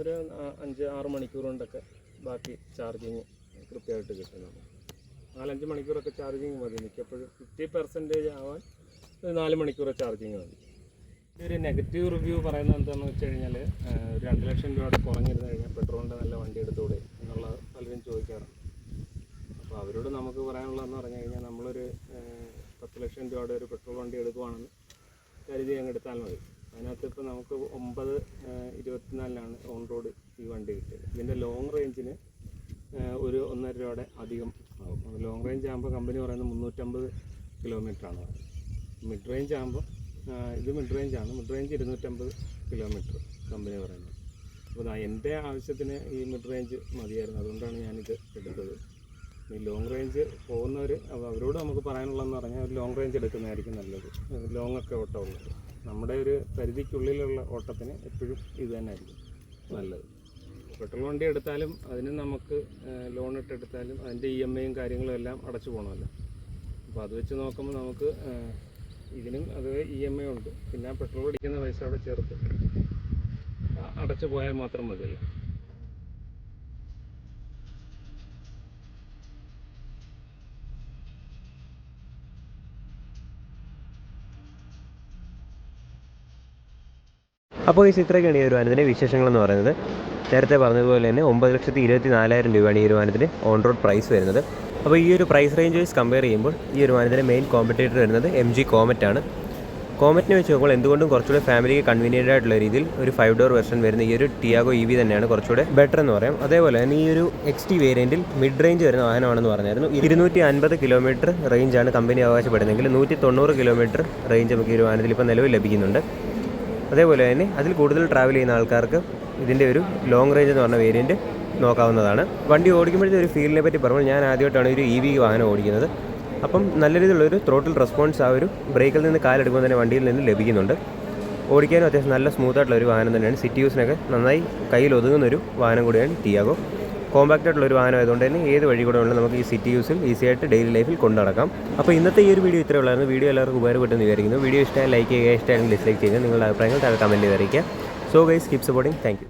ഒരു 5-6 മണിക്കൂർ കൊണ്ടൊക്കെ ബാക്കി ചാർജിങ് കൃത്യമായിട്ട് കിട്ടും. നമുക്ക് 4-5 മണിക്കൂറൊക്കെ ചാർജിങ് മതി. മിക്കപ്പോഴും 50% ആവാൻ ഒരു 4 മണിക്കൂർ ചാർജിങ് മതി. ഒരു നെഗറ്റീവ് റിവ്യൂ പറയുന്നത് എന്താണെന്ന് വെച്ച് കഴിഞ്ഞാൽ, 2 ലക്ഷം രൂപയുടെ കുറഞ്ഞിരുന്നു കഴിഞ്ഞാൽ പെട്രോളിൻ്റെ നല്ല വണ്ടി എടുത്തുകൂടെ എന്നുള്ള പലരും ചോദിക്കാറുണ്ട്. അപ്പോൾ അവരോട് നമുക്ക് പറയാനുള്ളതെന്ന് പറഞ്ഞു കഴിഞ്ഞാൽ, നമ്മളൊരു 10 ലക്ഷം രൂപയുടെ ഒരു പെട്രോൾ വണ്ടി എടുക്കുവാണെന്ന് കരുതി അങ്ങ് എടുത്താൽ മതി. അതിനകത്ത് ഇപ്പോൾ നമുക്ക് 9/24 ഓൺ റോഡ് ഈ വണ്ടി കിട്ടിയത്. ഇതിൻ്റെ ലോങ് റേഞ്ചിന് ഒരു 1.5 രൂപയുടെ അധികം ആകും. ലോങ് റേഞ്ച് ആകുമ്പോൾ കമ്പനി പറയുന്നത് 350 കിലോമീറ്ററാണ്. മിഡ് റേഞ്ച് ആകുമ്പോൾ ഇത് മിഡ് റേഞ്ചാണ്. മിഡ് റേഞ്ച് 250 കിലോമീറ്റർ കമ്പനി പറയുന്നത്. അപ്പോൾ എൻ്റെ ആവശ്യത്തിന് ഈ മിഡ് റേഞ്ച് മതിയായിരുന്നു, അതുകൊണ്ടാണ് ഞാനിത് എടുത്തത്. ഈ ലോങ് റേഞ്ച് പോകുന്നവർ, അവരോട് നമുക്ക് പറയാനുള്ളതെന്ന് പറഞ്ഞാൽ ഒരു ലോങ് റേഞ്ച് എടുക്കുന്നതായിരിക്കും നല്ലത്. ലോങ് ഒക്കെ ഓട്ടമുള്ളത് നമ്മുടെ ഒരു പരിധിക്കുള്ളിലുള്ള ഓട്ടത്തിന് എപ്പോഴും ഇത് തന്നെ ആയിരിക്കും നല്ലത്. പെട്രോൾ വണ്ടി എടുത്താലും അതിന് നമുക്ക് ലോൺ ഇട്ടെടുത്താലും അതിൻ്റെ EMI കാര്യങ്ങളും എല്ലാം അടച്ചു പോകണമല്ലോ. അപ്പോൾ അത് വെച്ച് നോക്കുമ്പോൾ നമുക്ക് ഇതിനും അത് EMI ഉണ്ട്. പിന്നെ പെട്രോൾ അടിക്കുന്ന പൈസ അവിടെ ചേർത്ത് അടച്ചു പോയാൽ മാത്രം മതിയല്ലോ. അപ്പോൾ ഈ ഇത്രയൊക്കെയാണ് ഈ ഒരു വാഹനത്തിൻ്റെ വിശേഷങ്ങളെന്ന് പറയുന്നത്. നേരത്തെ പറഞ്ഞതുപോലെ തന്നെ 9,24,000 രൂപയാണ് ഈ ഒരു വാഹനത്തിന് ഓൺ റോഡ് പ്രൈസ് വരുന്നത്. അപ്പോൾ ഈ ഒരു പ്രൈസ് റേഞ്ച് വൈസ് കമ്പയർ ചെയ്യുമ്പോൾ ഈ ഒരു വാഹനത്തിൻ്റെ മെയിൻ കോമ്പറ്റേറ്റർ വരുന്നത് MG കോമറ്റാണ്. കോമറ്റിനെ വെച്ച് നോക്കുമ്പോൾ എന്തുകൊണ്ടും കുറച്ചുകൂടെ ഫാമിലിക്ക് കൺവീനിയൻ്റ് ആയിട്ടുള്ള രീതിയിൽ ഒരു 5 ഡോർ വെർഷൻ വരുന്ന ഈ ഒരു ടിയാഗോ EV തന്നെയാണ് കുറച്ചുകൂടെ ബെറ്റർ എന്ന് പറയാം. അതേപോലെ തന്നെ ഈ ഒരു XT വേരിയൻറ്റിൽ മിഡ് റേഞ്ച് വരുന്ന വാഹനമാണെന്ന് പറഞ്ഞായിരുന്നു. 250 കിലോമീറ്റർ റേഞ്ചാണ് കമ്പനി അവകാശപ്പെടുന്നതെങ്കിൽ 190 കിലോമീറ്റർ റേഞ്ച് നമുക്ക് ഈ ഒരു വാഹനത്തിൽ ഇപ്പോൾ നിലവിൽ ലഭിക്കുന്നുണ്ട്. അതേപോലെ തന്നെ അതിൽ കൂടുതൽ ട്രാവൽ ചെയ്യുന്ന ആൾക്കാർക്ക് ഇതിൻ്റെ ഒരു ലോങ് റേഞ്ച് എന്ന് പറഞ്ഞ വേരിയൻറ്റ് നോക്കാവുന്നതാണ്. വണ്ടി ഓടിക്കുമ്പോഴത്തെ ഒരു ഫീലിനെ പറ്റി പറയുമ്പോൾ ഞാൻ ആദ്യമായിട്ടാണ് ഒരു EV വാഹനം ഓടിക്കുന്നത്. അപ്പം നല്ല രീതിയിലുള്ളൊരു ത്രോട്ടിൽ റെസ്പോൺസ് ആ ഒരു ബ്രേക്കിൽ നിന്ന് കാലെടുക്കുമ്പോൾ തന്നെ വണ്ടിയിൽ നിന്ന് ലഭിക്കുന്നുണ്ട്. ഓടിക്കാനും അത്യാവശ്യം നല്ല സ്മൂത്തായിട്ടുള്ള ഒരു വാഹനം തന്നെയാണ്. സിറ്റി യൂസിനൊക്കെ നന്നായി കയ്യിൽ ഒതുങ്ങുന്നൊരു വാഹനം കൂടിയാണ് ടിയാഗോ. കോമ്പാക്റ്റ് ആയിട്ടുള്ളൊരു വാഹനം ആയതുകൊണ്ട് തന്നെ ഏത് വഴി കൂടെ ഉള്ള നമുക്ക് ഈ സിറ്റി യൂസിൽ ഈസി ആയിട്ട് ഡെയിലി ലൈഫിൽ കൊണ്ടു നടക്കാം. അപ്പോൾ ഇന്നത്തെ ഈ ഒരു വീഡിയോ ഇത്രയേ ഉള്ളായിരുന്നു. വീഡിയോ എല്ലാവർക്കും ഉപകാരപ്പെട്ടെന്ന് വിചാരിക്കുന്നു. വീഡിയോ ഇഷ്ടമായി ലൈക്ക് ചെയ്യുക, ഇഷ്ടമായെങ്കിൽ ഡിസ്ലൈക്ക് ചെയ്യുക. നിങ്ങളുടെ അഭിപ്രായങ്ങൾ താഴെ കമൻറ്റ് ചെയ്ത് അറിയിക്കുക. So guys, keep supporting. Thank you.